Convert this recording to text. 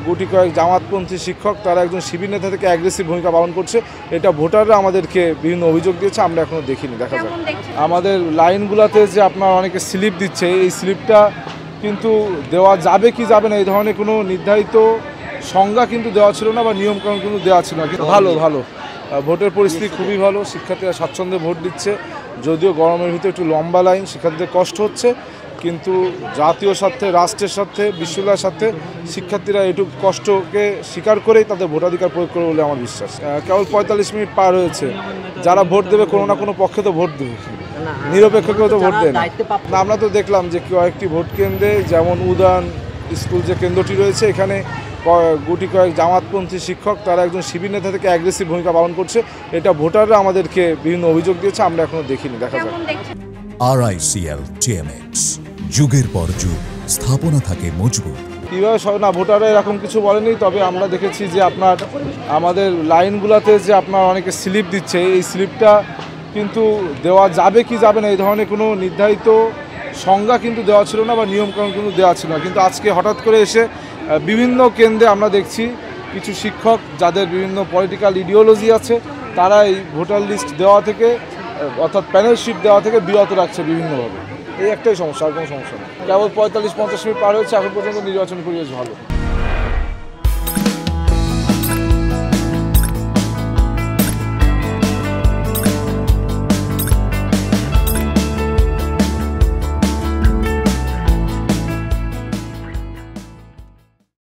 গুটি কয়েক জামাতপন্থী শিক্ষক তারা একজন শিবির নেতা থেকে অ্যাগ্রেসিভ ভূমিকা পালন করছে। এটা ভোটাররা আমাদেরকে বিভিন্ন অভিযোগ দিয়েছে, আমরা এখনও দেখিনি, দেখা যাক। আমাদের লাইনগুলোতে যে আপনার অনেকে স্লিপ দিচ্ছে, এই স্লিপটা কিন্তু দেওয়া যাবে কি যাবে না এই ধরনের কোনো নির্ধারিত সংজ্ঞা কিন্তু দেওয়া ছিল না, বা নিয়মকানুন কিন্তু দেওয়া ছিল না। কিন্তু ভালো ভোটের পরিস্থিতি খুবই ভালো, শিক্ষার্থীরা স্বাচ্ছন্দ্যে ভোট দিচ্ছে। যদিও গরমের ভিতরে একটু লম্বা লাইন, শিক্ষার্থীদের কষ্ট হচ্ছে, কিন্তু জাতীয় স্বার্থে, রাষ্ট্রের স্বার্থে, বিশ্ববিদ্যালয়ের স্বার্থে শিক্ষার্থীরা এটুকু কষ্টকে স্বীকার করেই তাদের ভোটাধিকার প্রয়োগ করবে বলে আমার বিশ্বাস। কেবল 45 মিনিট পার হয়েছে, যারা ভোট দেবে কোনো না কোনো পক্ষে তো ভোট দেবে, নিরপেক্ষ কেউ তো ভোট দেয় না। আমরা তো দেখলাম যে কয়েকটি ভোট কেন্দ্রে, যেমন উদান স্কুল যে কেন্দ্রটি রয়েছে, এখানে গুটি কয়েক জামাতপন্থী শিক্ষক তারা একজন শিবির নেতা থেকে অ্যাগ্রেসিভ ভূমিকা পালন করছে। এটা ভোটাররা আমাদেরকে বিভিন্ন অভিযোগ দিয়েছে, আমরা এখনও দেখিনি, দেখা যাক। RICL TMX, যুগের পর যুগ স্থাপনা থাকে মজবুত। কীভাবে না, ভোটাররা এরকম কিছু বলেনি, তবে আমরা দেখেছি যে আপনার আমাদের লাইনগুলোতে যে আপনার অনেকে স্লিপ দিচ্ছে, এই স্লিপটা কিন্তু দেওয়া যাবে কি যাবে না এই ধরনের কোনো নির্ধারিত সংজ্ঞা কিন্তু দেওয়া ছিল না, বা নিয়মকানুন কিন্তু দেওয়া ছিল না। কিন্তু আজকে হঠাৎ করে এসে বিভিন্ন কেন্দ্রে আমরা দেখছি কিছু শিক্ষক যাদের বিভিন্ন পলিটিক্যাল ইডিওলজি আছে, তারা এই ভোটার লিস্ট দেওয়া থেকে, অর্থাৎ প্যানেল শিট দেওয়া থেকে বিরত রাখছে বিভিন্নভাবে। এই একটাই সমস্যা, আর কোনো সমস্যা নেই। কেবল 45-50 মিনিট পার হয়েছে, এখন পর্যন্ত নির্বাচনী পরিবেশ ভালো।